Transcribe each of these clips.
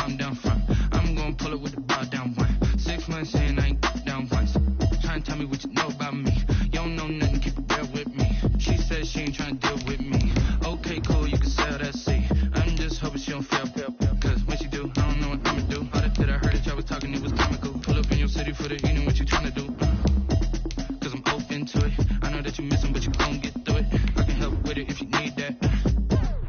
come down front. I'm gonna pull it with the ball down one. 6 months in, I ain't down once. Trying to tell me what you know about me. You don't know nothing, keep it real with me. She said she ain't trying to deal with me. Okay, cool, you can sell that seat. I'm just hoping she don't fail. Cause when she do, I don't know what I'ma do. All that I heard that y'all was talking, it was comical. Pull up in your city for the evening, what you trying to do? Cause I'm open to it. I know that you missing, but you gon' get through it. I can help with it if you need that.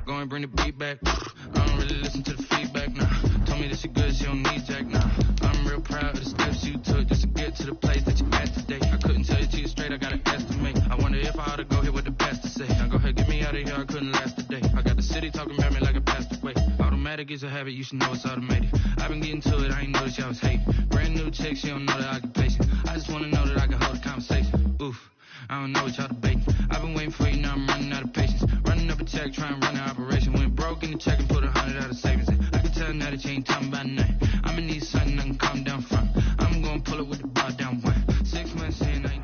Go and bring the beat back. I don't really listen to the feedback, nah. Told me that she good, she don't need Jack, nah. I'm real proud of the steps you took just to get to the place that you at today. I couldn't tell you to you straight, I gotta estimate. I wonder if I ought to go here with the best to say. Now go ahead, get me out of here, I couldn't last a day. I got the city talking about me like I passed away. Automatic is a habit, you should know it's automated. I've been getting to it, I ain't noticed y'all was hating. Brand new chick, she don't know the occupation. I just wanna know that I can hold a conversation. Oof, I don't know what y'all debating. I've been waiting for you, now I'm running out of patience. Running up a check, trying to run an operation. Went broke in the check and put 100 out of savings in. I can tell now that you ain't talking about nothing. I'ma need something I can calm down from. I'm gonna pull it with the ball down one. 6 months in, I ain't...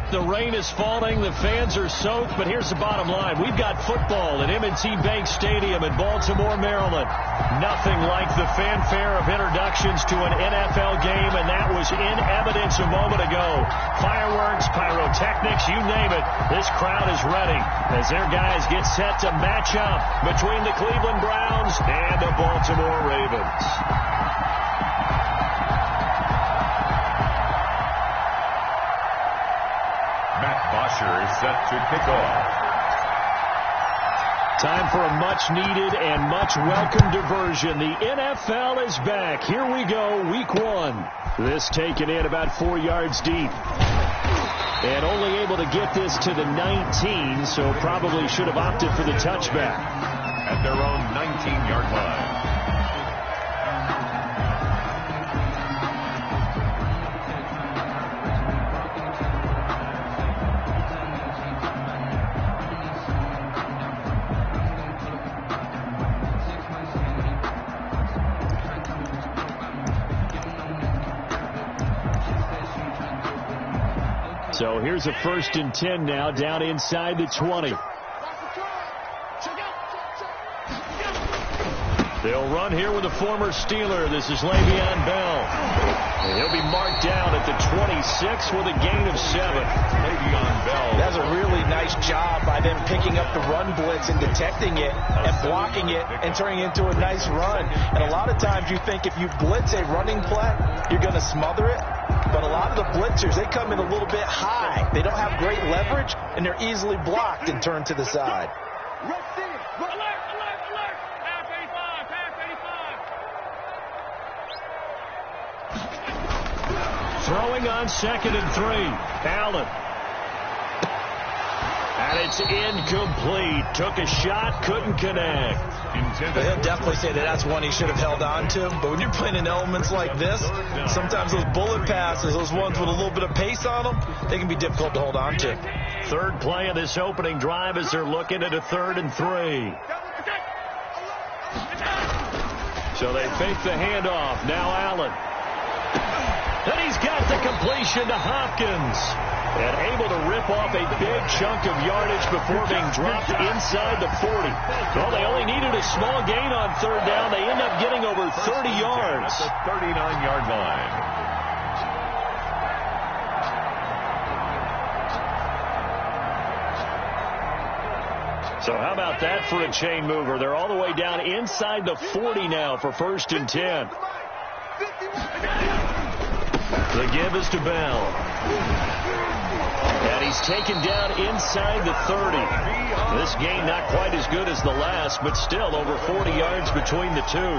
The rain is falling, the fans are soaked, but here's the bottom line. We've got football at M&T Bank Stadium in Baltimore, Maryland. Nothing like the fanfare of introductions to an NFL game, and that was in evidence a moment ago. Fireworks, pyrotechnics, you name it. This crowd is ready as their guys get set to match up between the Cleveland Browns and the Baltimore Ravens. Is set to kick off. Time for a much-needed and much-welcome diversion. The NFL is back. Here we go, week one. This taken in about 4 yards deep. And only able to get this to the 19, so probably should have opted for the touchback. At their own 19-yard line. So here's a 1st and 10 now, down inside the 20. They'll run here with a former Steeler. This is Le'Veon Bell. And he'll be marked down at the 26 with a gain of 7. Le'Veon Bell. That's a really nice job by them picking up the run blitz and detecting it and blocking it and turning it into a nice run. And a lot of times you think if you blitz a running play, you're going to smother it. But a lot of the blitzers, they come in a little bit high. They don't have great leverage, and they're easily blocked and turned to the side. Throwing on 2nd and 3. Allen. And it's incomplete. Took a shot, couldn't connect. He'll definitely say that that's one he should have held on to. But when you're playing in elements like this, sometimes those bullet passes, those ones with a little bit of pace on them, they can be difficult to hold on to. Third play of this opening drive as they're looking at a 3rd and 3. So they fake the handoff. Now Allen. And he's got the completion to Hopkins. And able to rip off a big chunk of yardage before being dropped inside the 40. Well, they only needed a small gain on 3rd down. They end up getting over 30 yards. At the 39-yard line. So how about that for a chain mover? They're all the way down inside the 40 now for 1st and 10. The give is to Bell. And he's taken down inside the 30. This game not quite as good as the last, but still over 40 yards between the two.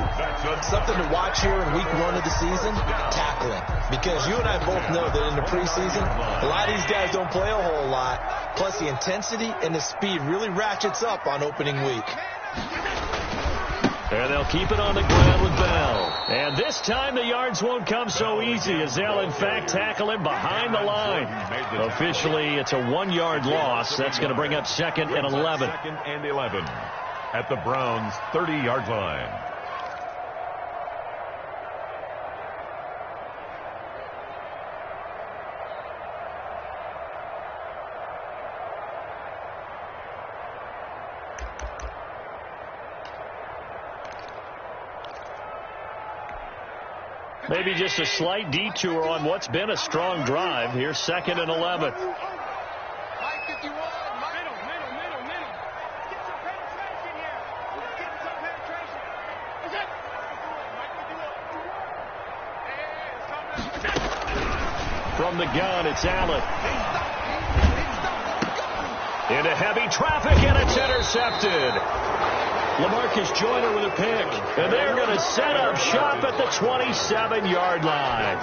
Something to watch here in week 1 of the season, tackling. Because you and I both know that in the preseason, a lot of these guys don't play a whole lot. Plus the intensity and the speed really ratchets up on opening week. And they'll keep it on the ground with Bell. And this time the yards won't come so easy as they'll, in fact, tackle him behind the line. Officially, it's a 1-yard loss. That's going to bring up 2nd and 11. 2nd and 11 at the Browns' 30-yard line. Maybe just a slight detour on what's been a strong drive. Here's 2nd and 11. From the gun, it's Allen. Into heavy traffic, and it's intercepted. LaMarcus Joyner with a pick. And they're going to set up shop at the 27-yard line.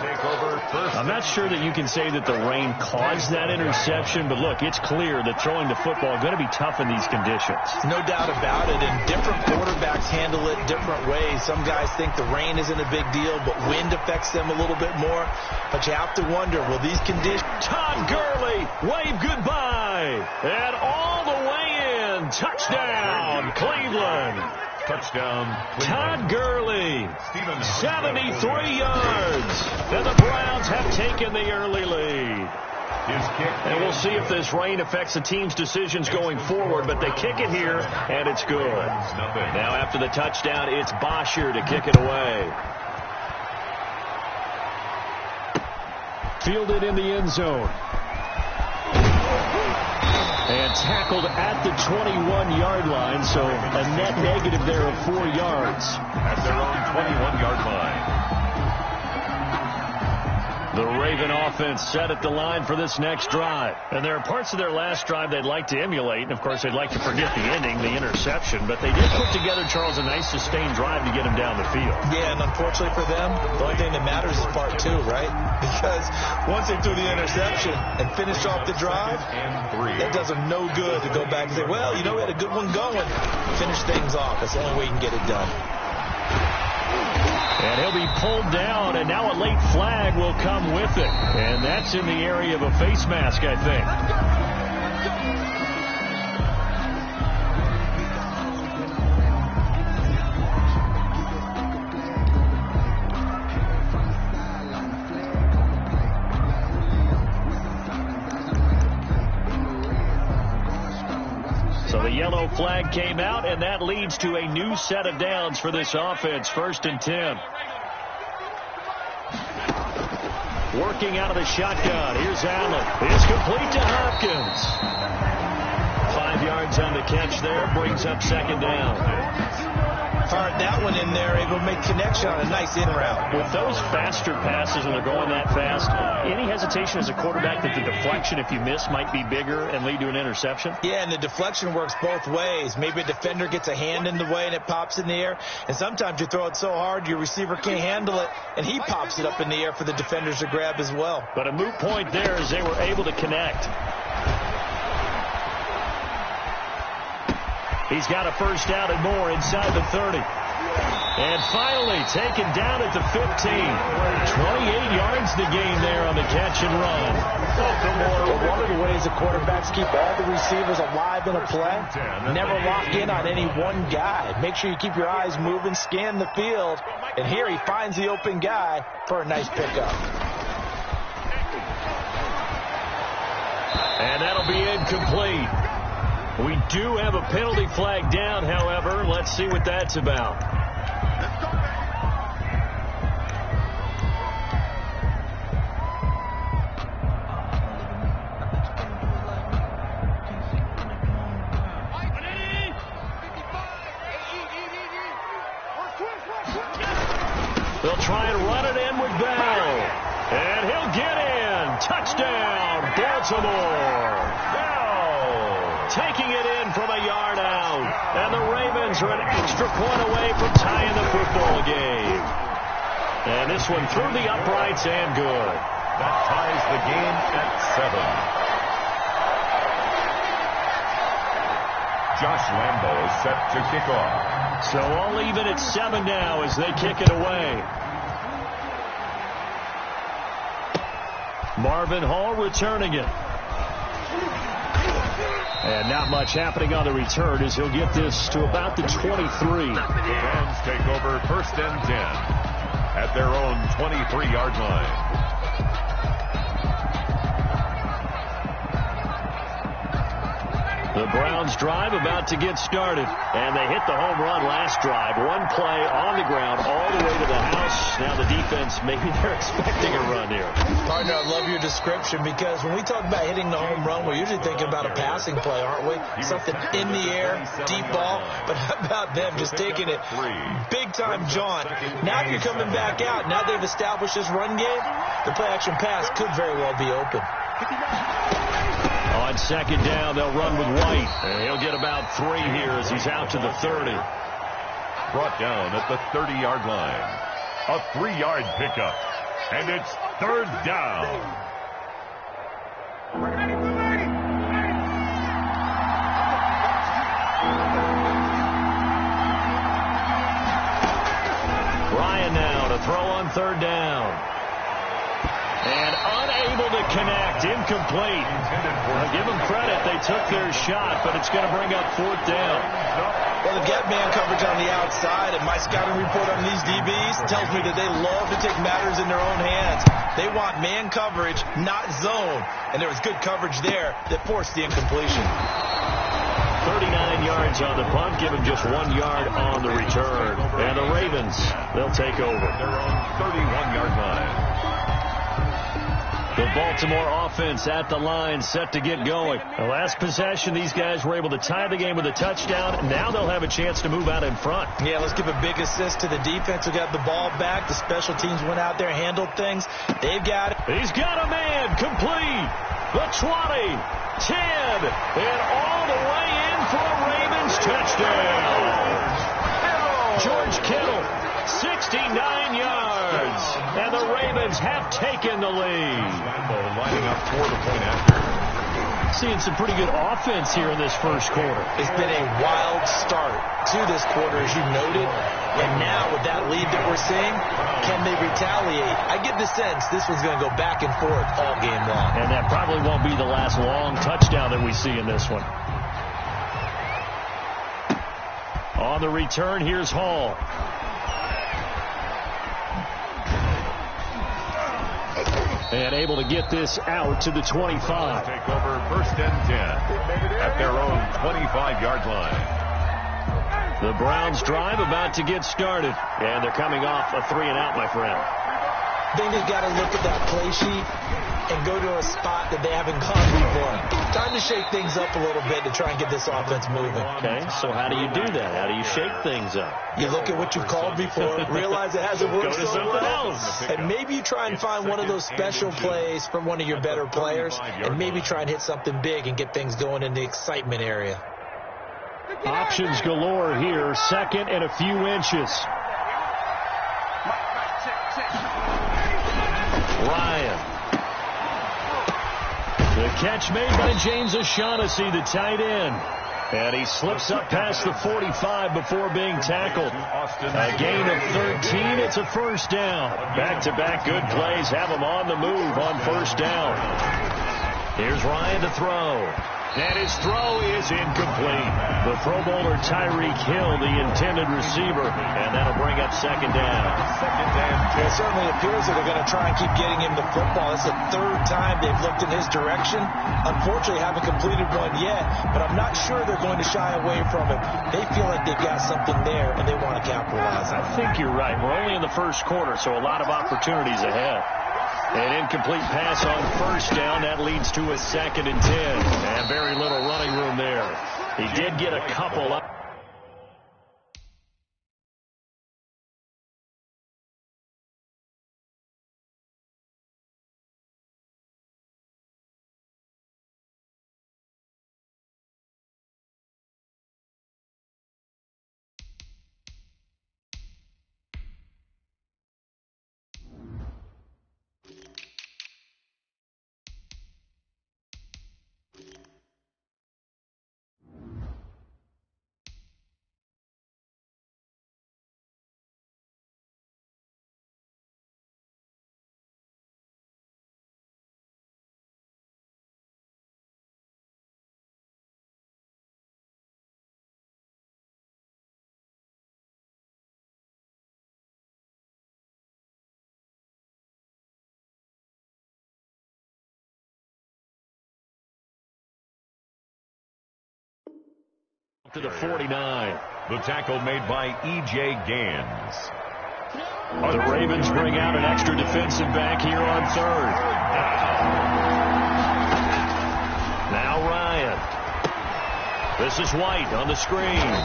I'm not sure that you can say that the rain caused that interception, but look, it's clear that throwing the football is going to be tough in these conditions. No doubt about it, and different quarterbacks handle it different ways. Some guys think the rain isn't a big deal, but wind affects them a little bit more. But you have to wonder, will these conditions... Todd Gurley, wave goodbye. And all the way in. Touchdown, Cleveland. Touchdown, Todd Gurley, 73 yards. And the Browns have taken the early lead. And we'll see if this rain affects the team's decisions going forward, but they kick it here, and it's good. Now after the touchdown, it's Bosher to kick it away. Fielded in the end zone. And tackled at the 21-yard line, so a net negative there of 4 yards. At their own 21-yard line. The Raven offense set at the line for this next drive. And there are parts of their last drive they'd like to emulate. And, of course, they'd like to forget the ending, the interception. But they did put together, Charles, a nice sustained drive to get them down the field. Yeah, and unfortunately for them, the only thing that matters is part 2, right? Because once they threw the interception and finished off the drive, that does them no good to go back and say, well, you know, we had a good one going. Finish things off. That's the only way you can get it done. And he'll be pulled down, and now a late flag will come with it. And that's in the area of a face mask, I think. So the yellow flag came out, and that leads to a new set of downs for this offense. 1st and 10. Working out of the shotgun. Here's Allen. It's complete to Hopkins. 5 yards on the catch there. Brings up 2nd down. Fired that one in there, able to make connection on a nice in route. With those faster passes, and they're going that fast, any hesitation as a quarterback that the deflection, if you miss, might be bigger and lead to an interception? Yeah, and the deflection works both ways. Maybe a defender gets a hand in the way and it pops in the air. And sometimes you throw it so hard your receiver can't handle it, and he pops it up in the air for the defenders to grab as well. But a moot point there as they were able to connect. He's got a first down and more inside the 30. And finally taken down at the 15. 28 yards the gain there on the catch and run. Well, one of the ways the quarterbacks keep all the receivers alive in a play, never lock in on any one guy. Make sure you keep your eyes moving, scan the field. And here he finds the open guy for a nice pickup. And that'll be incomplete. We do have a penalty flag down, however. Let's see what that's about. They'll try and run it in with Bell. And he'll get in. Touchdown, Baltimore. Taking it in from a yard out. And the Ravens are an extra point away from tying the football game. And this one through the uprights and good. That ties the game at 7. Josh Lambo is set to kick off. So all even at 7 now as they kick it away. Marvin Hall returning it. And not much happening on the return as he'll get this to about the 23. The Browns take over 1st and 10 at their own 23-yard line. The Browns drive about to get started. And they hit the home run last drive. One play on the ground all the way to the house. Now the defense, maybe they're expecting a run here. Partner, I love your description because when we talk about hitting the home run, we're usually thinking about a passing play, aren't we? Something in the air, deep ball. But how about them just taking it big-time jaunt? Now you're coming back out. Now they've established this run game. The play-action pass could very well be open. On second down, they'll run with White. And he'll get about 3 here as he's out to the 30. Brought down at the 30-yard line. A 3-yard pickup. And it's third down. Ryan now to throw on third down. And unable to connect. Incomplete. I'll give them credit. They took their shot, but it's going to bring up fourth down. Well, they've got man coverage on the outside, and my scouting report on these DBs tells me that they love to take matters in their own hands. They want man coverage, not zone. And there was good coverage there that forced the incompletion. 39 yards on the punt, give him just 1 yard on the return. And the Ravens, they'll take over. Their own 31-yard line. The Baltimore offense at the line, set to get going. The last possession, these guys were able to tie the game with a touchdown. Now they'll have a chance to move out in front. Yeah, let's give a big assist to the defense who got the ball back. The special teams went out there, handled things. They've got it. He's got a man, complete. The 20, 10, and all the way in for a Ravens touchdown. George Kittle, 69 yards. And the Ravens have taken the lead. Lining up toward the point after. Seeing some pretty good offense here in this first quarter. It's been a wild start to this quarter, as you noted. And now with that lead that we're seeing, can they retaliate? I get the sense this one's going to go back and forth all game long. And that probably won't be the last long touchdown that we see in this one. On the return, here's Hall. And able to get this out to the 25. Take over first and 10 at their own 25-yard line. The Browns drive about to get started. And they're coming off a 3-and-out, my friend. I think they've got to look at that play sheet and go to a spot that they haven't gone before. Time to shake things up a little bit to try and get this offense moving. Okay, so how do you do that? How do you shake things up? You look at what you've called before, realize it hasn't worked so well, and maybe you try and find one of those special plays from one of your better players, and maybe try and hit something big and get things going in the excitement area. Options galore here, second and a few inches. Ryan. The catch made by James O'Shaughnessy, the tight end. And he slips up past the 45 before being tackled. A gain of 13. It's a first down. Back-to-back good plays have him on the move on first down. Here's Ryan to throw. And his throw is incomplete. The Pro Bowler Tyreek Hill, the intended receiver. And that'll bring up second down. It certainly appears that they're going to try and keep getting him the football. It's the third time they've looked in his direction. Unfortunately, haven't completed one yet, but I'm not sure they're going to shy away from it. They feel like they've got something there, and they want to capitalize on it. I think you're right. We're only in the first quarter, so a lot of opportunities ahead. An incomplete pass on first down. That leads to a second and 10. And very little running room there. He did get a couple up. to the 49. The tackle made by E.J. Gans. The Ravens bring out an extra defensive back here on third. Now Ryan. This is White on the screen.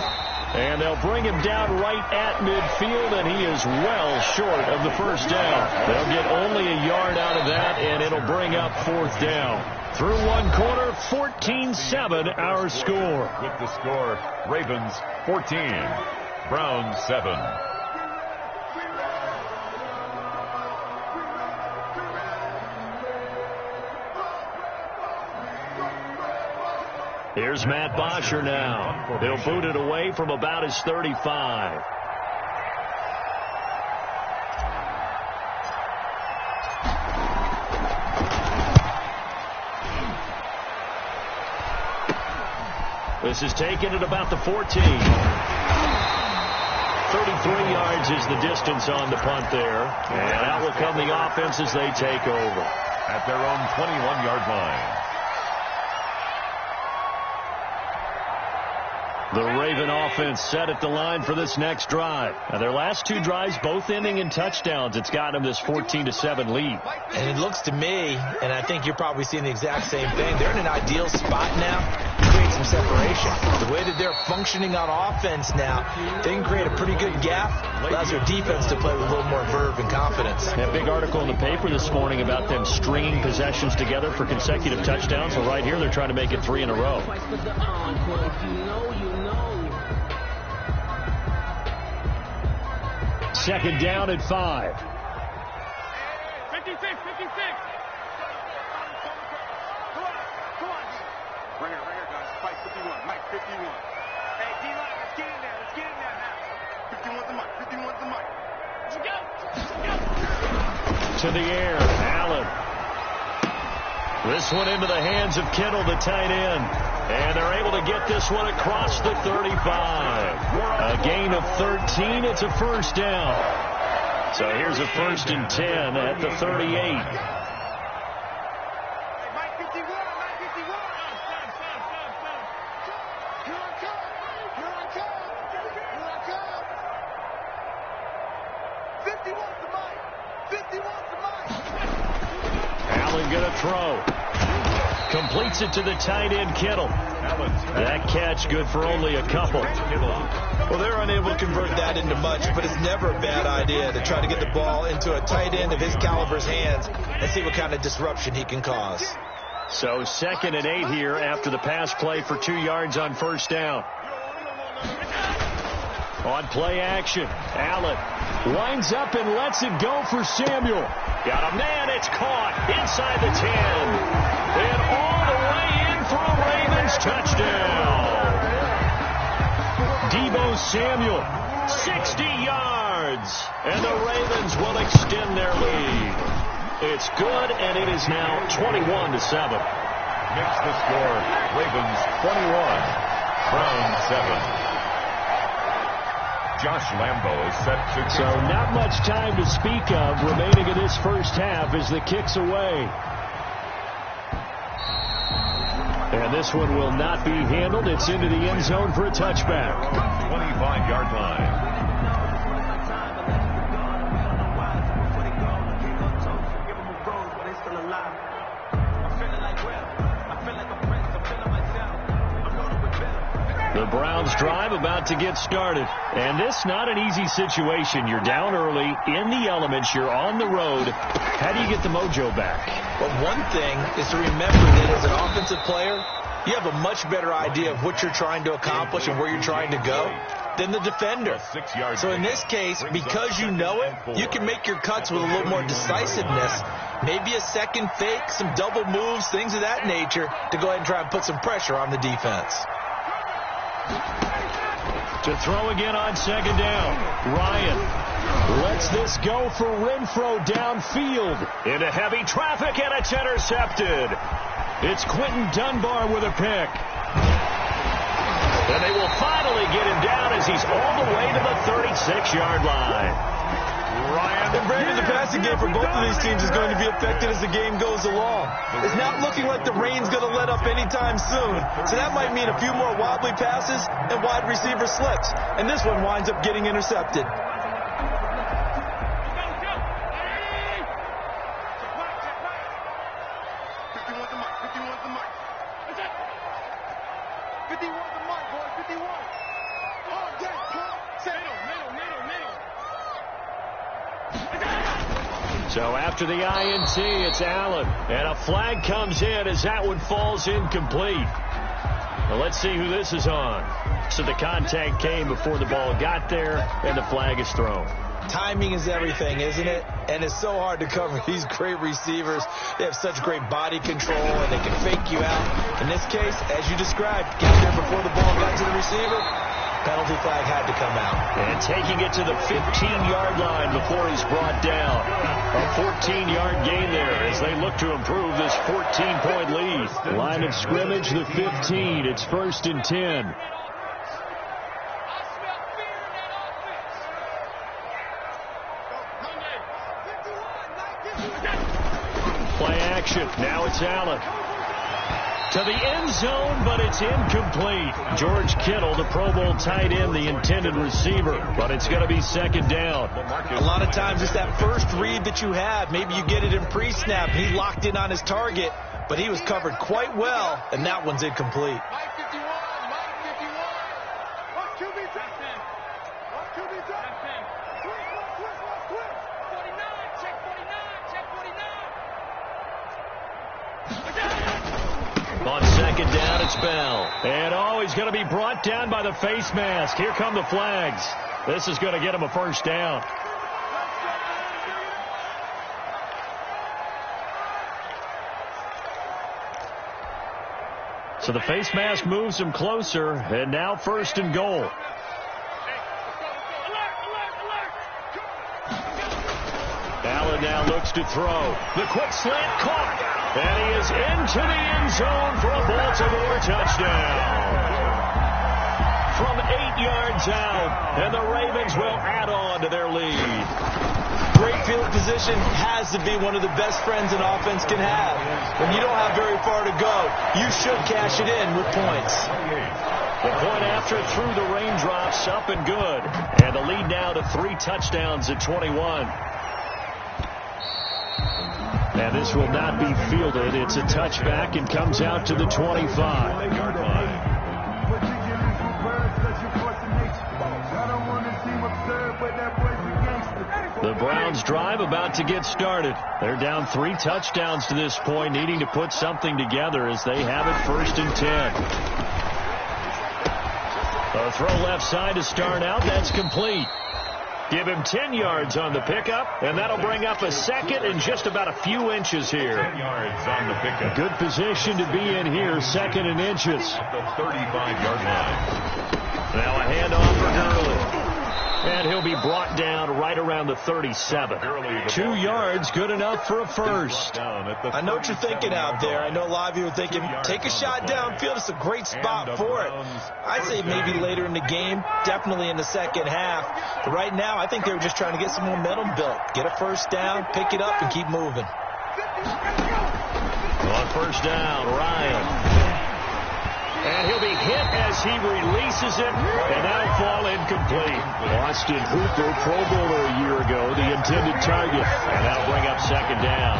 And they'll bring him down right at midfield, and he is well short of the first down. They'll get only a yard out of that, and it'll bring up fourth down. Through one quarter, 14-7 our score. With the score, Ravens 14, Browns 7. Here's Matt Bosher now. He'll boot it away from about his 35. This is taken at about the 14. 33 yards is the distance on the punt there. And out will come the offense as they take over. At their own 21-yard line. The Raven offense set at the line for this next drive. Now their last two drives both ending in touchdowns. It's got them this 14-7 lead. And it looks to me, and I think you're probably seeing the exact same thing, they're in an ideal spot now to create some separation. The way that they're functioning on offense now, they can create a pretty good gap. Allows their defense to play with a little more verve and confidence. That big article in the paper this morning about them stringing possessions together for consecutive touchdowns. Well, right here they're trying to make it 3 in a row. Second down at 5. 56. Come on. Right here, guys. Fight 51. Mike, 51. Hey, D-line, let's get in there. Now. 51's the mic. 51's the mic. Let's go. To the air, Allen. This one into the hands of Kittle, the tight end. And they're able to get this one across the 35. A gain of 13. It's a first down. So here's a 1st and 10 at the 38. Allen gonna throw. Completes it to the tight end, Kittle. That catch good for only a couple. Well, they're unable to convert that into much, but it's never a bad idea to try to get the ball into a tight end of his caliber's hands and see what kind of disruption he can cause. So 2nd and 8 here after the pass play for 2 yards on first down. On play action, Allen winds up and lets it go for Samuel. Got a man, it's caught inside the 10. And all the way in for a Ravens touchdown. Deebo Samuel, 60 yards. And the Ravens will extend their lead. It's good, and it is now 21-7. Makes the score, Ravens 21, Browns 7. Josh Lambo is set to... So not much time to speak of remaining in this first half as the kick's away. And this one will not be handled. It's into the end zone for a touchback. 25-yard line. The Browns drive about to get started. And this not an easy situation. You're down early, in the elements, you're on the road. How do you get the mojo back? But one thing is to remember that as an offensive player, you have a much better idea of what you're trying to accomplish and where you're trying to go than the defender. So in this case, because you know it, you can make your cuts with a little more decisiveness. Maybe a second fake, some double moves, things of that nature to go ahead and try and put some pressure on the defense. To throw again on second down. Ryan lets this go for Renfro downfield. Into heavy traffic, and it's intercepted. It's Quentin Dunbar with a pick. And they will finally get him down as he's all the way to the 36-yard line. And Brandon, the passing game for both of these teams is going to be affected as the game goes along. It's not looking like the rain's going to let up anytime soon. So that might mean a few more wobbly passes and wide receiver slips. And this one winds up getting intercepted. So after the INT, it's Allen. And a flag comes in as that one falls incomplete. Well, let's see who this is on. So the contact came before the ball got there, and the flag is thrown. Timing is everything, isn't it? And it's so hard to cover these great receivers. They have such great body control, and they can fake you out. In this case, as you described, get there before the ball got to the receiver. Penalty flag had to come out. And taking it to the 15-yard line before he's brought down. A 14-yard gain there as they look to improve this 14-point lead. Line of scrimmage, the 15. It's 1st and 10. Play action. Now it's Allen. To the end zone, but it's incomplete. George Kittle, the Pro Bowl tight end, the intended receiver, but it's going to be 2nd down. A lot of times it's that first read that you have. Maybe you get it in pre-snap. He locked in on his target, but he was covered quite well, and that one's incomplete. On 2nd down, it's Bell. And, he's going to be brought down by the face mask. Here come the flags. This is going to get him a 1st down. So the face mask moves him closer, and now 1st and goal. Allen now looks to throw. The quick slant caught. And he is into the end zone for a Baltimore touchdown. From 8 yards out, and the Ravens will add on to their lead. Great field position has to be one of the best friends an offense can have. When you don't have very far to go, you should cash it in with points. The point after through the raindrops, up and good. And the lead now to 3 touchdowns at 21. And this will not be fielded. It's a touchback and comes out to the 25-yard line. The Browns drive about to get started. They're down 3 touchdowns to this point, needing to put something together as they have it 1st and 10. A throw left side to start out. That's complete. Give him 10 yards on the pickup, and that'll bring up a 2nd and just about a few inches here. 10 yards on the pickup. Good position to be in here, 2nd and inches. At the 35-yard line. Now a handoff for Gurley. And he'll be brought down right around the 37. 2 yards, good enough for a 1st. I know what you're thinking out there. I know a lot of you are thinking, take a shot downfield. It's a great spot for it. I'd say maybe later in the game, definitely in the second half. But right now, I think they were just trying to get some momentum built. Get a 1st down, pick it up, and keep moving. On 1st down, Ryan. And he'll be hit as he releases it, and that'll fall incomplete. Austin Hooper, Pro Bowler a year ago, the intended target, and that'll bring up 2nd down.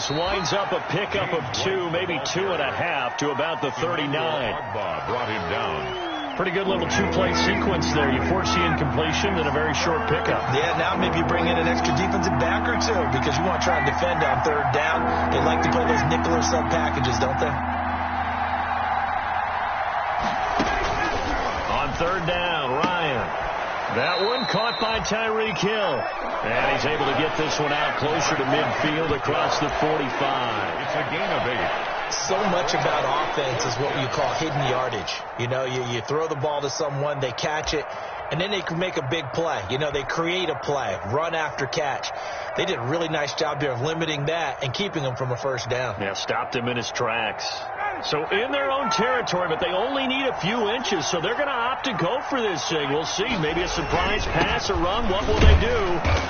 Winds up a pickup of 2, maybe 2.5 to about the 39. Brought him down. Pretty good little 2-play sequence there. You force the incompletion and a very short pickup. Yeah, now maybe you bring in an extra defensive back or 2 because you want to try and defend on 3rd down. They like to call those nickel or sub packages, don't they? On 3rd down, Ryan. That one caught by Tyreek Hill. And he's able to get this one out closer to midfield across the 45. It's a gain of 8. So much about offense is what you call hidden yardage. You know, you throw the ball to someone, they catch it, and then they can make a big play. You know, they create a play, run after catch. They did a really nice job there of limiting that and keeping him from a first down. Yeah, stopped him in his tracks. So in their own territory, but they only need a few inches, so they're going to opt to go for this thing. We'll see. Maybe a surprise pass or run. What will they do?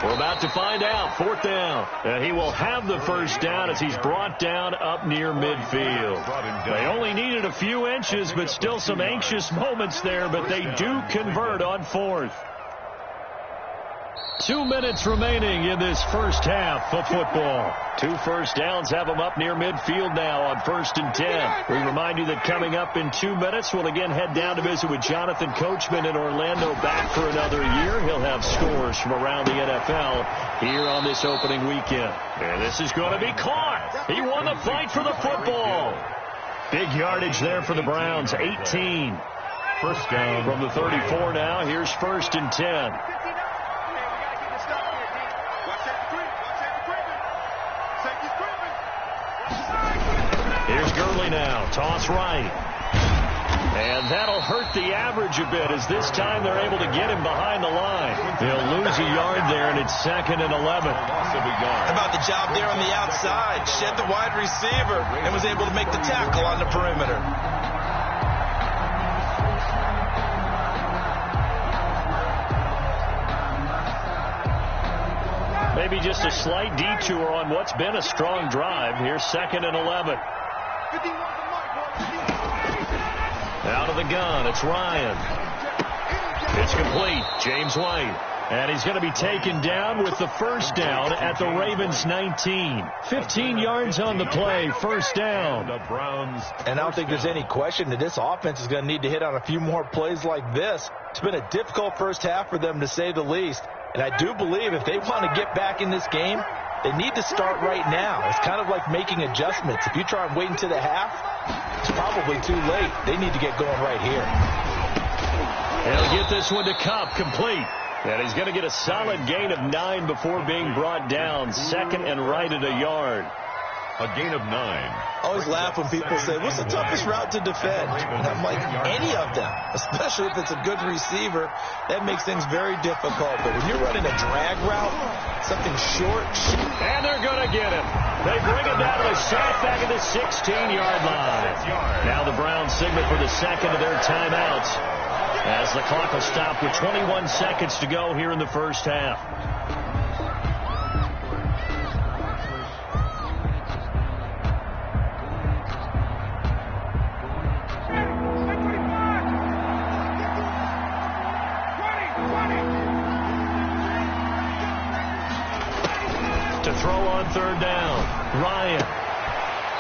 We're about to find out. 4th down. He will have the first down as he's brought down up near midfield. They only needed a few inches, but still some anxious moments there, but they do convert on 4th. 2 minutes remaining in this first half of football. 2 first downs have them up near midfield now on 1st and 10. We remind you that coming up in 2 minutes, we'll again head down to visit with Jonathan Coachman in Orlando, back for another year. He'll have scores from around the NFL here on this opening weekend. And this is going to be caught. He won the fight for the football. Big yardage there for the Browns, 18. First down from the 34 now. Here's 1st and 10. Here's Gurley now. Toss right. And that'll hurt the average a bit as this time they're able to get him behind the line. They'll lose a yard there, and it's 2nd and 11. Loss of a yard. How about the job there on the outside? Shed the wide receiver and was able to make the tackle on the perimeter. Maybe just a slight detour on what's been a strong drive. Here's 2nd and 11. Out of the gun, it's Ryan. It's complete. James White. And he's going to be taken down with the first down at the Ravens' 19. 15 yards on the play, first down. The Browns. And I don't think there's any question that this offense is going to need to hit on a few more plays like this. It's been a difficult first half for them, to say the least. And I do believe if they want to get back in this game, they need to start right now. It's kind of like making adjustments. If you try and wait until the half, it's probably too late. They need to get going right here. He'll get this one to Kupp, complete. And he's going to get a solid gain of 9 before being brought down. 2nd and right at a yard. A gain of 9. I always laugh when people say, what's the toughest route to defend? And I'm like, any of them, especially if it's a good receiver. That makes things very difficult. But when you're running a drag route, something short. And they're going to get him. They bring him down to the sack back at the 16-yard line. Now the Browns signal for the second of their timeouts, as the clock will stop with 21 seconds to go here in the first half. To throw on 3rd down. Ryan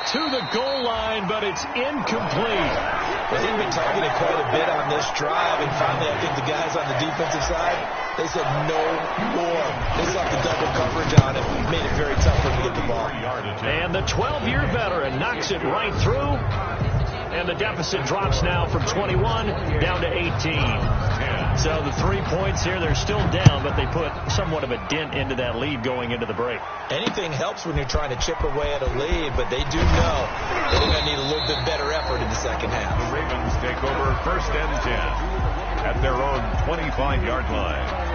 to the goal line, but it's incomplete. Well, he's been targeted quite a bit on this drive, and finally I think the guys on the defensive side, they said no more. They saw the double coverage on him. Made it very tough for him to get the ball. And the 12-year veteran knocks it right through, and the deficit drops now from 21 down to 18. So the 3 points here, they're still down, but they put somewhat of a dent into that lead going into the break. Anything helps when you're trying to chip away at a lead, but they do know they're going to need a little bit better effort in the second half. The Ravens take over 1st and 10 at their own 25-yard line.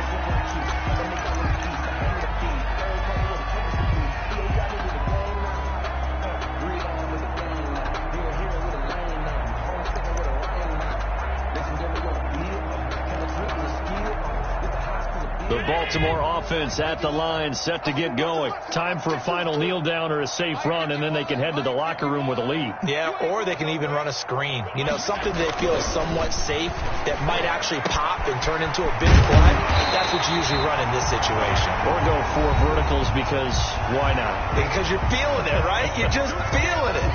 The Baltimore offense at the line, set to get going. Time for a final kneel down or a safe run, and then they can head to the locker room with a lead. Yeah, or they can even run a screen. You know, something they feel is somewhat safe that might actually pop and turn into a big play. That's what you usually run in this situation. Or go 4 verticals, because why not? Because you're feeling it, right? You're just feeling it.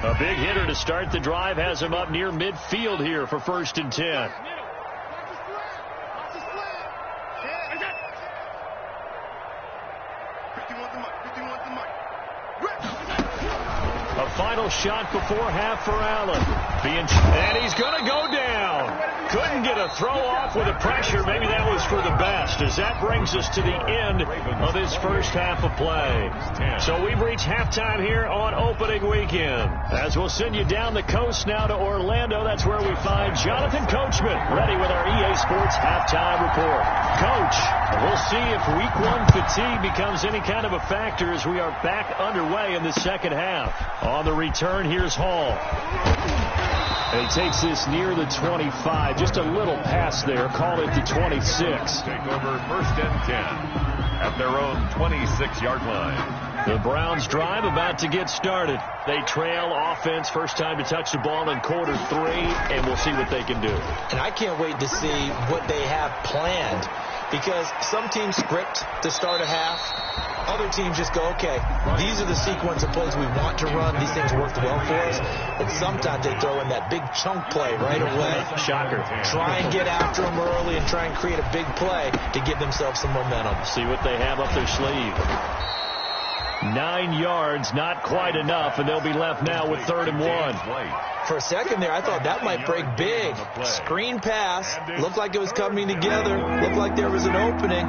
A big hitter to start the drive has him up near midfield here for 1st and 10. A final shot before half for Allen. And he's going to go down. Couldn't get a throw off with the pressure. Maybe that was for the best, as that brings us to the end of this first half of play. So we've reached halftime here on opening weekend. As we'll send you down the coast now to Orlando, that's where we find Jonathan Coachman ready with our EA Sports halftime report. Coach, we'll see if week one fatigue becomes any kind of a factor as we are back underway in the second half. On the return, here's Hall. And he takes this near the 25. Just a little pass there. Call it the 26. Take over first and 10 at their own 26-yard line. The Browns drive about to get started. They trail offense, first time to touch the ball in quarter 3, and we'll see what they can do. And I can't wait to see what they have planned, because some teams script to start a half. Other teams just go, okay, these are the sequence of plays we want to run. These things worked well for us. And sometimes they throw in that big chunk play right away. Shocker. Try and get after them early and try and create a big play to give themselves some momentum. See what they have up their sleeve. 9 yards, not quite enough, and they'll be left now with 3rd and 1. For a second there, I thought that might break big. Screen pass. Looked like it was coming together. Looked like there was an opening.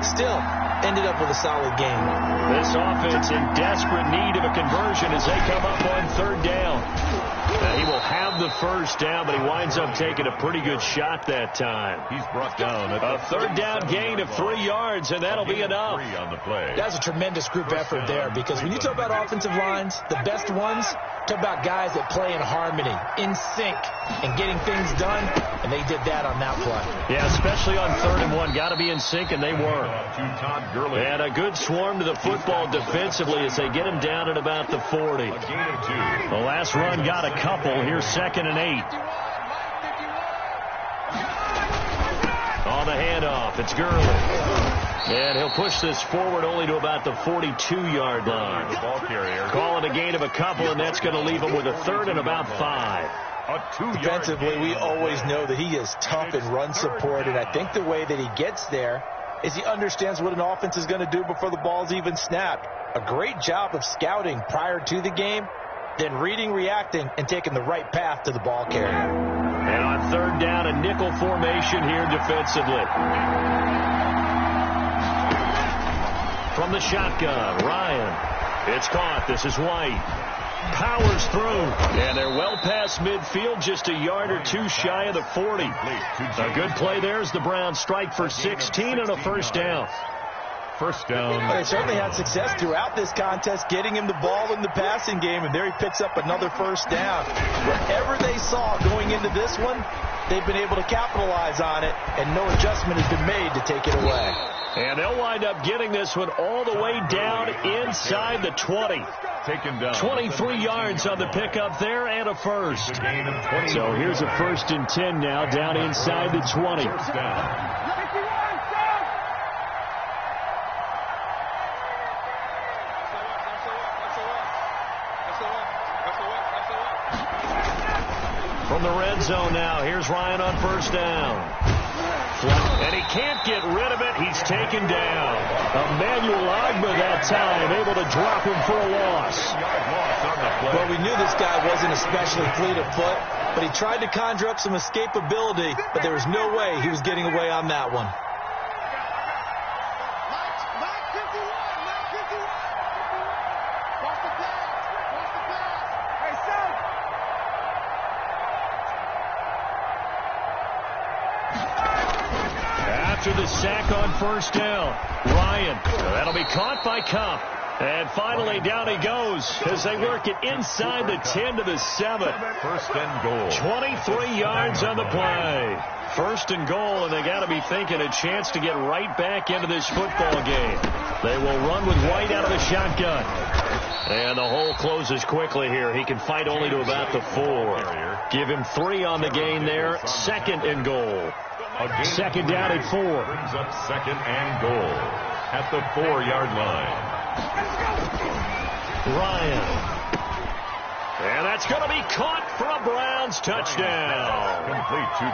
Still, ended up with a solid game. This offense in desperate need of a conversion as they come up on 3rd down. Now, he will have the first down, but he winds up taking a pretty good shot that time. He's brought down at a 3rd down gain of 3 yards, and that'll be enough. On the play. That's a tremendous group effort there, because when you talk about offensive lines, the best ones, talk about guys that play in harmony, in sync, and getting things done, and they did that on that play. Yeah, especially on 3rd and 1. Got to be in sync, and they were. And a good swarm to the football defensively as they get him down at about the 40. The last run got a couple. Here's 2nd and 8. On the handoff, it's Gurley. And he'll push this forward only to about the 42-yard line. Ball carrier. Call it a gain of a couple, and that's going to leave him with a 3rd and about 5. Defensively, we always know that he is tough in run support, and I think the way that he gets there is he understands what an offense is going to do before the ball's even snapped. A great job of scouting prior to the game, then reading, reacting, and taking the right path to the ball carrier. And on 3rd down, a nickel formation here defensively. From the shotgun, Ryan. It's caught. This is White. Powers through. And they're well past midfield, just a yard or two shy of the 40. A good play there as the Browns strike for 16 and a first down. First down. Well, they certainly had success throughout this contest, getting him the ball in the passing game, and there he picks up another first down. Whatever they saw going into this one, they've been able to capitalize on it, and no adjustment has been made to take it away. And they'll wind up getting this one all the way down inside the 20. Taken down. 23 yards on the pickup there and a first. So here's a 1st and 10 now down inside the 20. First down. From the red zone now, here's Ryan on 1st down. And he can't get rid of it. He's taken down. Emmanuel Agba that time, able to drop him for a loss. Well, we knew this guy wasn't especially fleet of foot, but he tried to conjure up some escapability, but there was no way he was getting away on that one. After the sack on 1st down, Ryan, that'll be caught by Kupp. And finally down he goes as they work it inside the 10 to the 7. 1st and goal. 23 yards on the play. 1st and goal, and they got to be thinking a chance to get right back into this football game. They will run with White out of the shotgun. And the hole closes quickly here. He can fight only to about the 4. Give him 3 on the gain there. 2nd and goal. 2nd down at 4. Brings up 2nd and goal at the 4-yard line. Ryan. And that's going to be caught for a Browns touchdown. Complete to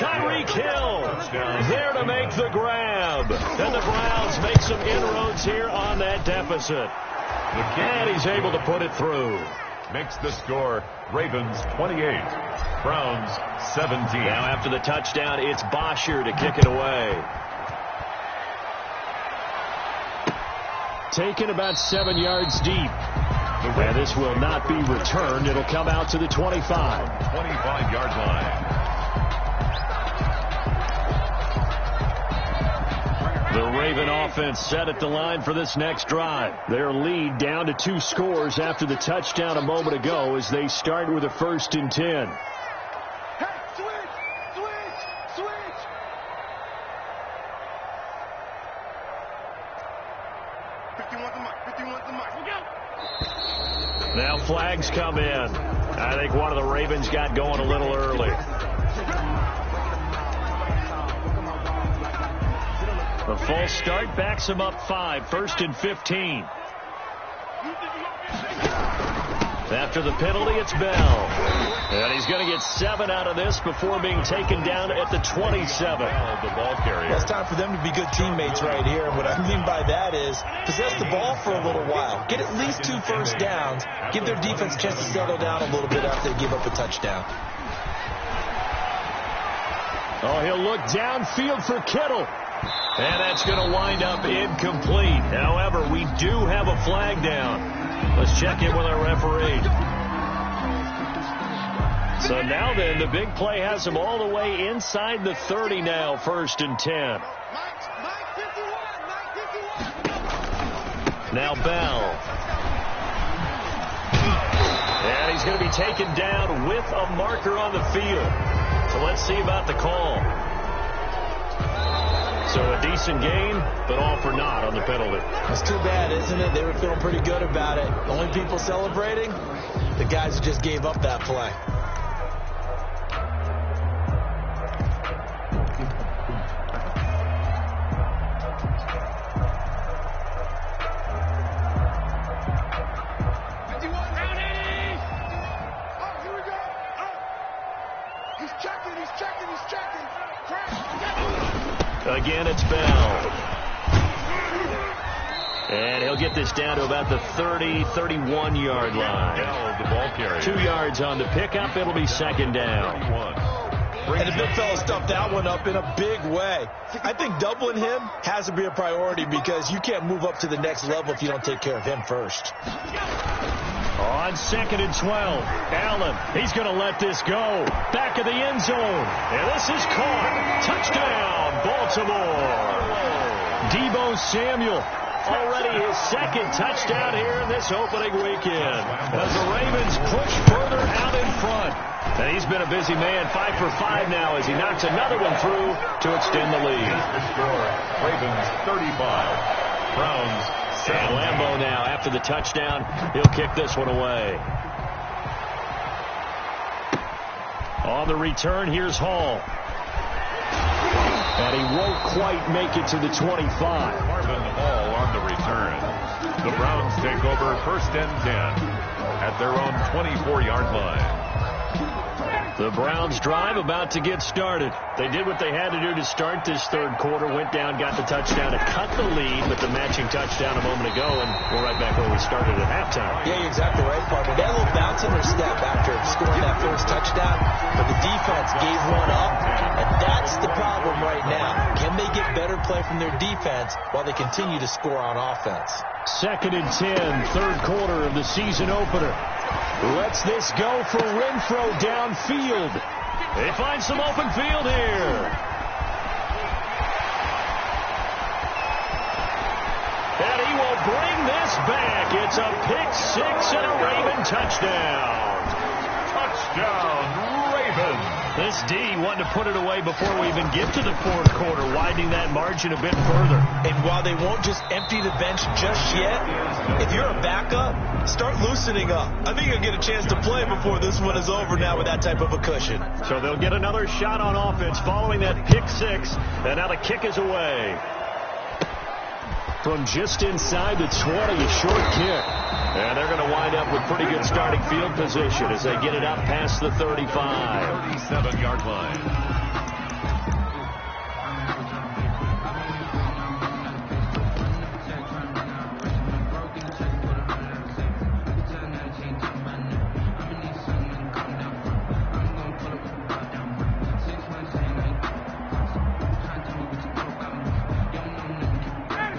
Tyreek Hill there to make the grab. And the Browns make some inroads here on that deficit. And he's able to put it through. makes the score Ravens 28, Browns 17. Now after the touchdown, it's Bosher to kick it away. Taken about 7 yards deep. And this will not be returned. It'll come out to the 25. 25-yard line. The Raven offense set at the line for this next drive. Their lead down to 2 scores after the touchdown a moment ago as they start with a 1st and 10. Hey, switch! Now flags come in. I think one of the Ravens got going a little early. The false start backs him up 5, 1st and 15. After the penalty, it's Bell. And he's going to get 7 out of this before being taken down at the 27. The ball carrier. It's time for them to be good teammates right here. What I mean by that is possess the ball for a little while. Get at least 2 first downs. Give their defense a chance to settle down a little bit after they give up a touchdown. Oh, he'll look downfield for Kittle. And that's going to wind up incomplete. However, we do have a flag down. Let's check in with our referee. So now then, the big play has him all the way inside the 30 now, 1st and 10. Now Bell. And he's going to be taken down with a marker on the field. So let's see about the call. So a decent gain, but all for naught on the penalty. That's too bad, isn't it? They were feeling pretty good about it. Only people celebrating, the guys who just gave up that play. Again, it's Bell. And he'll get this down to about the 30, 31-yard line. Bell, the ball carrier. 2 yards on the pickup. It'll be 2nd down. And the big fella stuffed that one up in a big way. I think doubling him has to be a priority because you can't move up to the next level if you don't take care of him first. On 2nd and 12, Allen, he's going to let this go. Back of the end zone. And this is caught. Touchdown, Baltimore. Deebo Samuel, already his 2nd touchdown here in this opening weekend. As the Ravens push further out in front. And he's been a busy man, 5 for 5 now as he knocks another one through to extend the lead. The score, Ravens 35, Browns 7. And Lambeau now, after the touchdown, he'll kick this one away. On the return, here's Hall. And he won't quite make it to the 25. Marvin Hall on the return. The Browns take over 1st and 10 at their own 24-yard line. The Browns drive about to get started. They did what they had to do to start this 3rd quarter. Went down, got the touchdown to cut the lead, but the matching touchdown a moment ago, and we're right back where we started at halftime. Yeah, you're exactly right, partner. They had a little bounce in their step after scoring that first touchdown, but the defense gave one up, and that's the problem right now. Can they get better play from their defense while they continue to score on offense? 2nd and 10, 3rd quarter of the season opener. Lets this go for Renfro downfield. They find some open field here. And he will bring this back. It's a pick 6 and a Raven touchdown. Touchdown, Ravens. This D wanted to put it away before we even get to the 4th quarter, widening that margin a bit further. And while they won't just empty the bench just yet, if you're a backup, start loosening up. I think you'll get a chance to play before this one is over now with that type of a cushion. So they'll get another shot on offense following that pick 6. And now the kick is away. From just inside the 20, a short kick. And they're going to wind up with pretty good starting field position as they get it up past the 35. 37-yard line.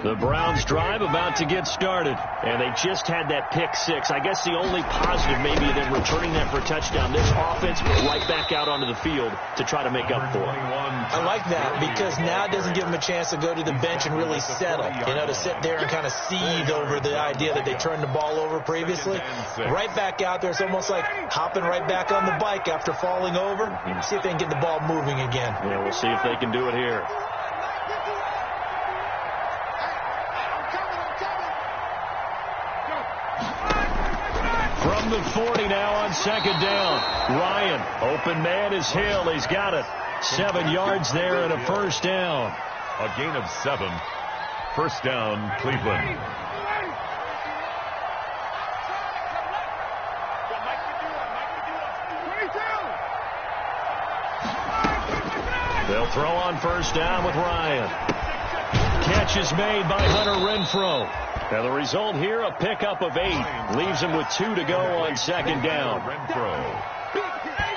The Browns drive about to get started. And they just had that pick six. I guess the only positive maybe than returning that for a touchdown. This offense right back out onto the field to try to make up for it. I like that because now it doesn't give them a chance to go to the bench and really settle. To sit there and kind of seethe over the idea that they turned the ball over previously. Right back out there. It's almost like hopping right back on the bike after falling over. See if they can get the ball moving again. Yeah, we'll see if they can do it here. From the 40 now on second down. Ryan, open man is Hill. He's got it. 7 yards there and a first down. A gain of 7. First down, Cleveland. They'll throw on first down with Ryan. Catch is made by Hunter Renfrow. Now the result here, a pickup of 8. Leaves him with 2 to go on second down. Renfrow.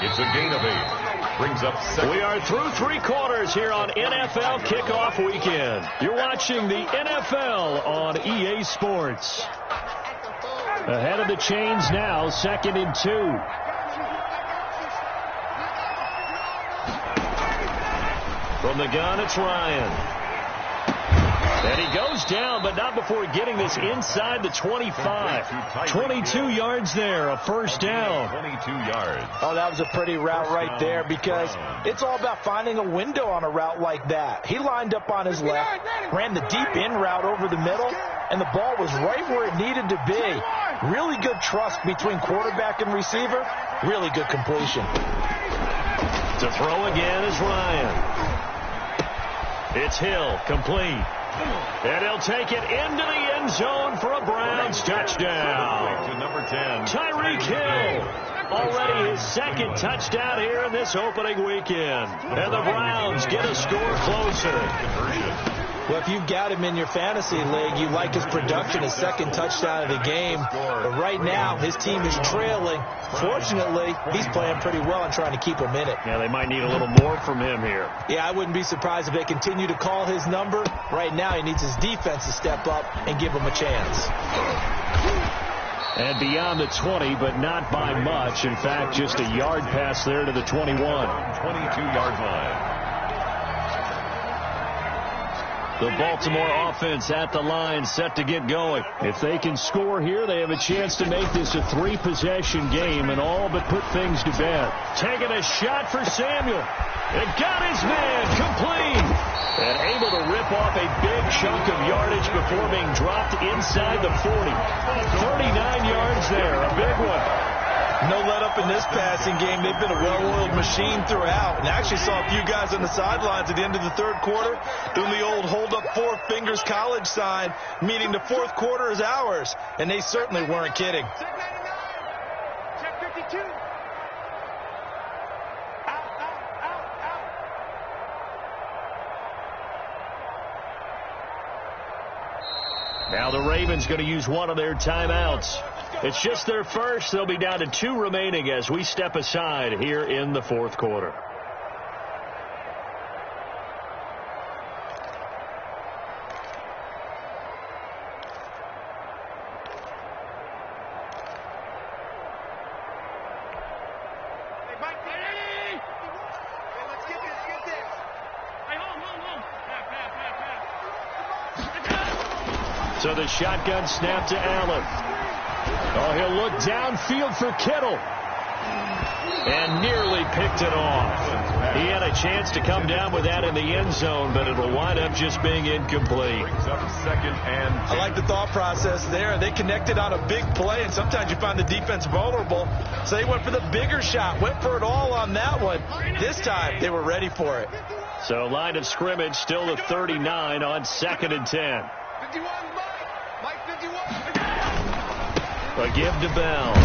It's a gain of 8. Brings up second. We are through 3 quarters here on NFL Kickoff Weekend. You're watching the NFL on EA Sports. Ahead of the chains now, 2nd and 2. From the gun, it's Ryan. And he goes down, but not before getting this inside the 25. 22 yards there, a first down. 22 yards. Oh, that was a pretty route right there because it's all about finding a window on a route like that. He lined up on his left, ran the deep in route over the middle, and the ball was right where it needed to be. Really good trust between quarterback and receiver. Really good completion. To throw again is Ryan. It's Hill, complete. And he'll take it into the end zone for a Browns touchdown. To number 10. Tyreek Hill. Already his 2nd touchdown here in this opening weekend. And the Browns get a score closer. Well, if you've got him in your fantasy league, you like his production, his 2nd touchdown of the game. But right now, his team is trailing. Fortunately, he's playing pretty well and trying to keep him in it. Yeah, they might need a little more from him here. Yeah, I wouldn't be surprised if they continue to call his number. Right now, he needs his defense to step up and give him a chance. And beyond the 20, but not by much. In fact, just a yard pass there to the 21. 22-yard line. The Baltimore offense at the line, set to get going. If they can score here, they have a chance to make this a 3-possession game and all but put things to bed. Taking a shot for Samuel. It got his man complete. And able to rip off a big chunk of yardage before being dropped inside the 40. 39 yards there, a big one. No let up in this passing game. They've been a well-oiled machine throughout. And I actually saw a few guys on the sidelines at the end of the 3rd quarter doing the old hold up 4 fingers college sign, meaning the 4th quarter is ours. And they certainly weren't kidding. Check 52. Out. Now the Ravens going to use one of their timeouts. It's just their first. They'll be down to 2 remaining as we step aside here in the 4th quarter. Hey, Mike, hey, let's get this. Hey, hold. Pass. So the shotgun snap to Allen. Oh, he'll look downfield for Kittle. And nearly picked it off. He had a chance to come down with that in the end zone, but it'll wind up just being incomplete. I like the thought process there. They connected on a big play, and sometimes you find the defense vulnerable. So they went for the bigger shot, went for it all on that one. This time, they were ready for it. So line of scrimmage still the 39 on 2nd and 10. 51, Mike 51. A give to Bell.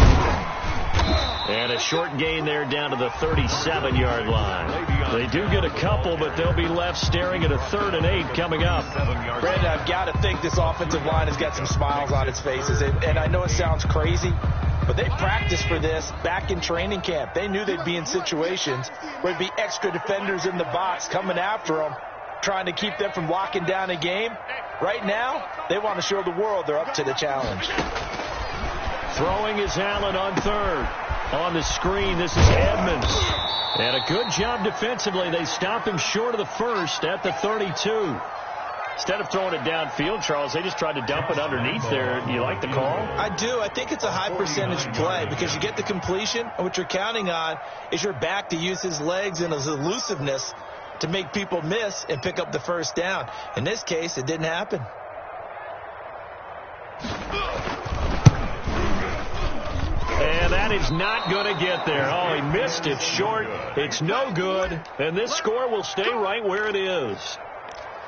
And a short gain there down to the 37-yard line. They do get a couple, but they'll be left staring at a 3rd and 8 coming up. Brandon, I've got to think this offensive line has got some smiles on its faces. And I know it sounds crazy, but they practiced for this back in training camp. They knew they'd be in situations where there'd be extra defenders in the box coming after them, trying to keep them from locking down a game. Right now, they want to show the world they're up to the challenge. Throwing is Allen on third. On the screen, this is Edmonds. And a good job defensively. They stop him short of the first at the 32. Instead of throwing it downfield, Charles, they just tried to dump it underneath there. You like the call? I do. I think it's a high percentage play because you get the completion, and what you're counting on is your back to use his legs and his elusiveness to make people miss and pick up the first down. In this case, it didn't happen. And that is not going to get there. Oh, he missed it short. It's no good. And this score will stay right where it is.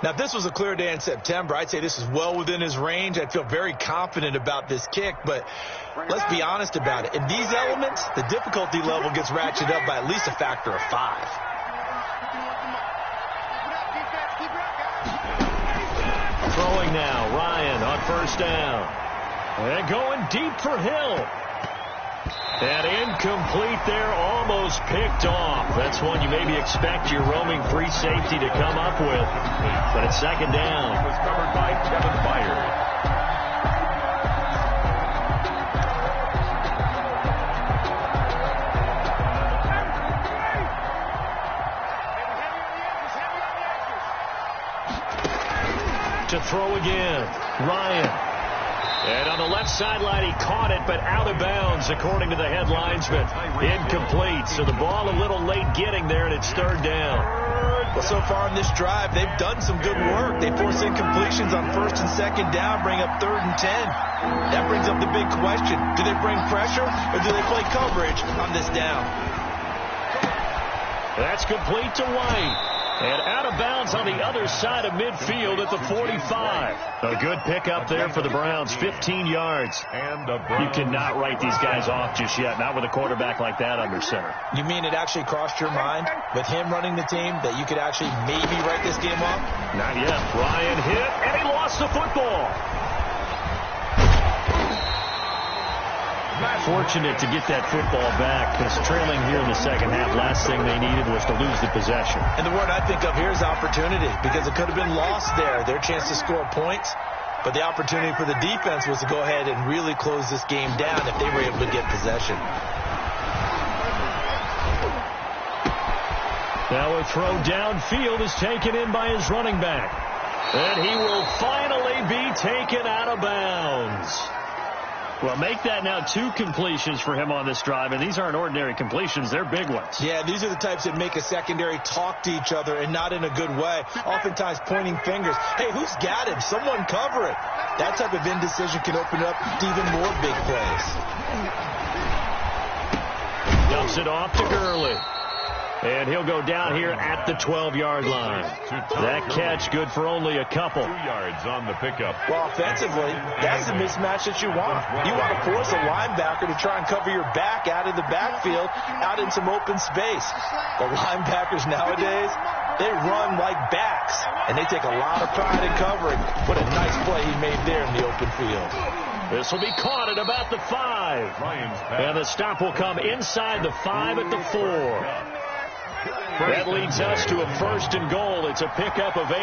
Now, if this was a clear day in September, I'd say this is well within his range. I'd feel very confident about this kick, but let's be honest about it. In these elements, the difficulty level gets ratcheted up by at least a factor of 5. Throwing now, Ryan on first down. And going deep for Hill. And incomplete there, almost picked off. That's one you maybe expect your roaming free safety to come up with. But it's second down. It was covered by Kevin Byers. To throw again, Ryan. And on the left sideline, he caught it, but out of bounds, according to the head linesman. Incomplete, so the ball a little late getting there, and it's third down. Well, so far in this drive, they've done some good work. They force incompletions on first and second down, bring up third and 10. That brings up the big question. Do they bring pressure, or do they play coverage on this down? That's complete to White. And out of bounds on the other side of midfield at the 45. A good pickup there for the Browns, 15 yards. You cannot write these guys off just yet, not with a quarterback like that under center. You mean it actually crossed your mind with him running the team that you could actually maybe write this game off? Not yet. Ryan hit, and he lost the football. Fortunate to get that football back because trailing here in the second half, last thing they needed was to lose the possession. And the word I think of here is opportunity because it could have been lost there. Their chance to score points, but the opportunity for the defense was to go ahead and really close this game down if they were able to get possession. Now a throw downfield is taken in by his running back. And he will finally be taken out of bounds. Well, make that now 2 completions for him on this drive, and these aren't ordinary completions. They're big ones. Yeah, these are the types that make a secondary talk to each other and not in a good way, oftentimes pointing fingers. Hey, who's got him? Someone cover it. That type of indecision can open up to even more big plays. Dumps it off to Gurley. And he'll go down here at the 12-yard line. That catch good for only a couple. 2 yards on the pickup. Well, offensively, that's the mismatch that you want. You want to force a linebacker to try and cover your back out of the backfield, out in some open space. The linebackers nowadays, they run like backs, and they take a lot of pride in covering. What a nice play he made there in the open field. This will be caught at about the 5. And the stop will come inside the 5 at the 4. That leads us to a first and goal. It's a pickup of 8.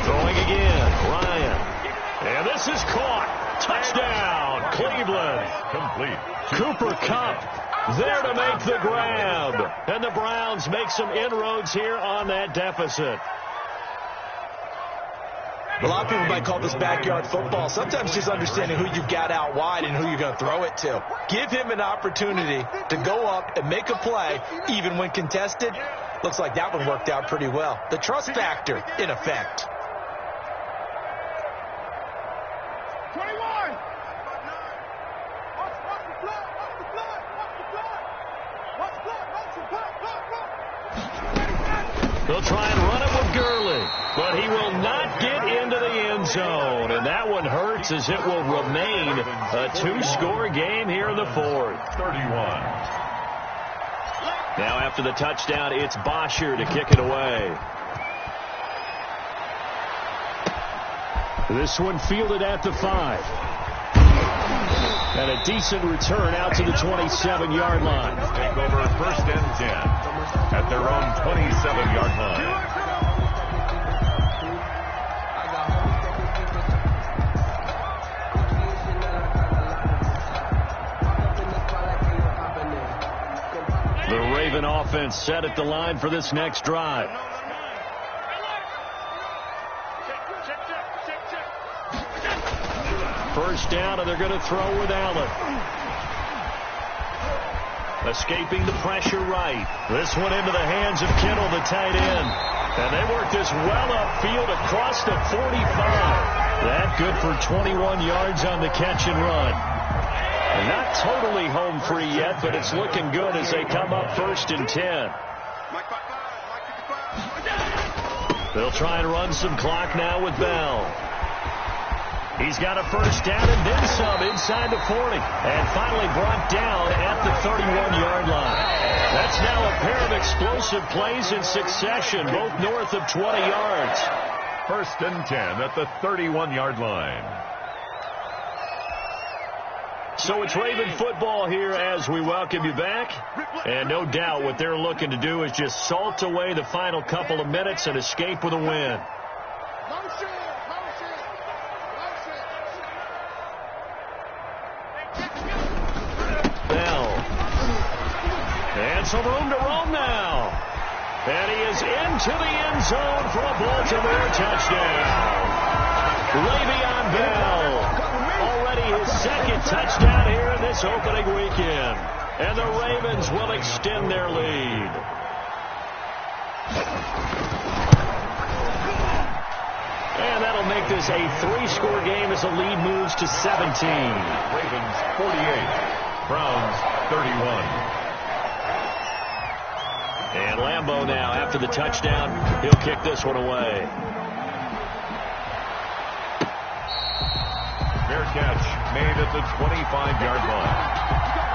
Throwing again, Ryan. And this is caught. Touchdown, Cleveland. Complete. Cooper Kupp there to make the grab. And the Browns make some inroads here on that deficit. A lot of people might call this backyard football. Sometimes just understanding who you've got out wide and who you're going to throw it to. Give him an opportunity to go up and make a play, even when contested. Looks like that one worked out pretty well. The trust factor in effect. 21. They'll try and run it with Gurley, but he will not get into the end zone. And that one hurts as it will remain a 2-score game here in the 4th. 31. Now after the touchdown, it's Bosher to kick it away. This one fielded at the 5. And a decent return out to the 27-yard line. Take over 1st and 10 at their own 27-yard line. The Raven offense set at the line for this next drive. First down, and they're going to throw with Allen. Escaping the pressure right. This one into the hands of Kittle, the tight end. And they work this well upfield across the 45. That good for 21 yards on the catch and run. And not totally home free yet, but it's looking good as they come up 1st and 10. They'll try and run some clock now with Bell. He's got a first down and then some inside the 40. And finally brought down at the 31-yard line. That's now a pair of explosive plays in succession, both north of 20 yards. 1st and 10 at the 31-yard line. So it's Raven football here as we welcome you back. And no doubt what they're looking to do is just salt away the final couple of minutes and escape with a win. Bell. And some room to roam now. And he is into the end zone for a Baltimore touchdown. Le'Veon Bell. Already his second touchdown here in this opening weekend. And the Ravens will extend their lead. And that'll make this a 3-score game as the lead moves to 17. Ravens 48, Browns 31. And Lambeau now, after the touchdown, he'll kick this one away. Fair catch made at the 25-yard line.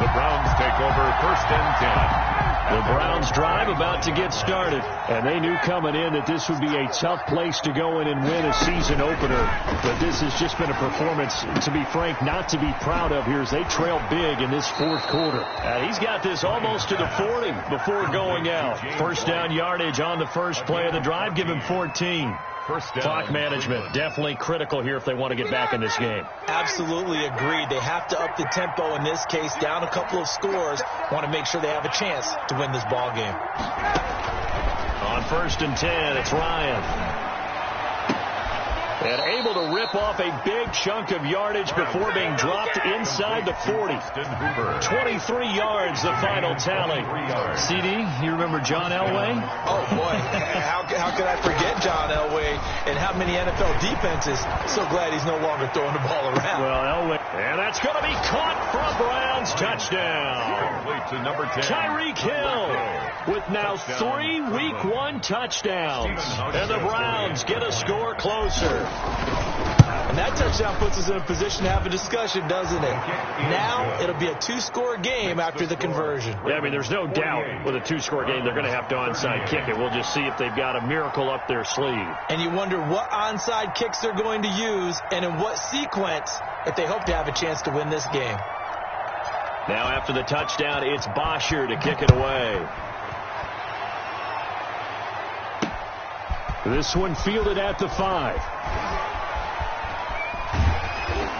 The Browns take over 1st and 10. The Browns drive about to get started, and they knew coming in that this would be a tough place to go in and win a season opener. But this has just been a performance, to be frank, not to be proud of here as they trail big in this 4th quarter. He's got this almost to the 40 before going out. First down yardage on the first play of the drive, give him 14. Clock management, definitely critical here if they want to get back in this game. Absolutely agreed. They have to up the tempo in this case, down a couple of scores. Want to make sure they have a chance to win this ball game. On 1st and 10, it's Ryan. And able to rip off a big chunk of yardage before being dropped inside the 40. 23 yards, the final tally. CD, you remember John Elway? Oh, boy. How could I forget John Elway and how many NFL defenses? So glad he's no longer throwing the ball around. Well, Elway. And that's going to be caught for a Browns touchdown. To number 10. Tyreek Hill with now 3 Week 1 touchdowns. And the Browns get a score closer. And that touchdown puts us in a position to have a discussion, doesn't it? Now it'll be a 2-score game after the conversion. Yeah, I mean, there's no doubt with a 2-score game they're going to have to onside kick it. We'll just see if they've got a miracle up their sleeve. And you wonder what onside kicks they're going to use and in what sequence if they hope to have a chance to win this game. Now after the touchdown, it's Bosher to kick it away. This one fielded at the 5.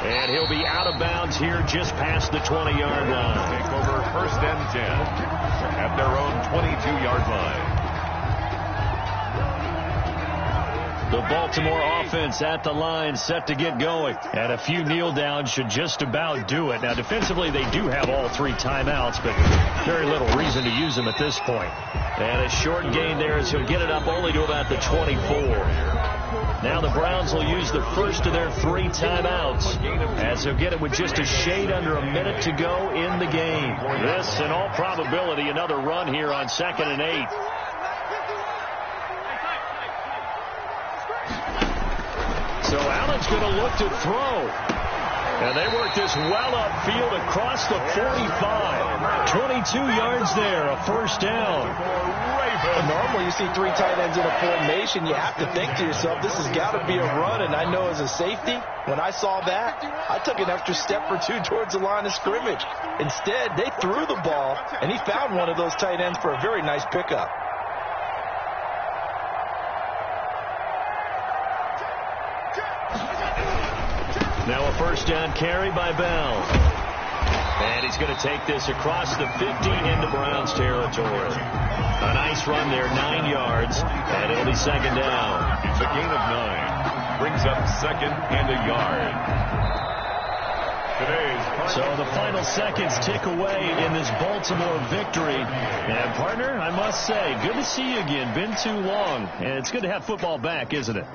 And he'll be out of bounds here just past the 20-yard line. Take over 1st and 10 at their own 22-yard line. The Baltimore offense at the line set to get going. And a few kneel downs should just about do it. Now, defensively, they do have all 3 timeouts, but very little reason to use them at this point. And a short gain there as he'll get it up only to about the 24. Now the Browns will use the first of their 3 timeouts as he'll get it with just a shade under a minute to go in the game. This, in all probability, another run here on 2nd and 8. So Allen's going to look to throw. And they work this well upfield across the 45. 22 yards there, a first down. Normally you see 3 tight ends in a formation, you have to think to yourself, this has got to be a run. And I know as a safety, when I saw that, I took an extra step or 2 towards the line of scrimmage. Instead, they threw the ball, and he found one of those tight ends for a very nice pickup. Now a first down carry by Bell. And he's going to take this across the 50 into Browns territory. A nice run there, 9 yards, and it'll be second down. It's a gain of 9. Brings up second and a yard. So the final seconds tick away in this Baltimore victory. And, partner, I must say, good to see you again. Been too long. And it's good to have football back, isn't it?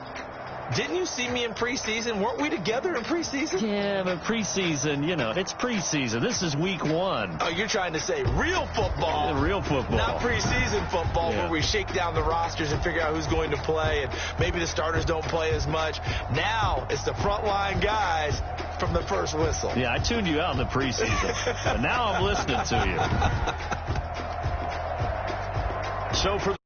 Didn't you see me in preseason? Weren't we together in preseason? Yeah, but preseason, you know, it's preseason. This is week 1. Oh, you're trying to say real football. Real football. Not preseason football, where we shake down the rosters and figure out who's going to play, and maybe the starters don't play as much. Now it's the frontline guys from the first whistle. Yeah, I tuned you out in the preseason. But now I'm listening to you. So for the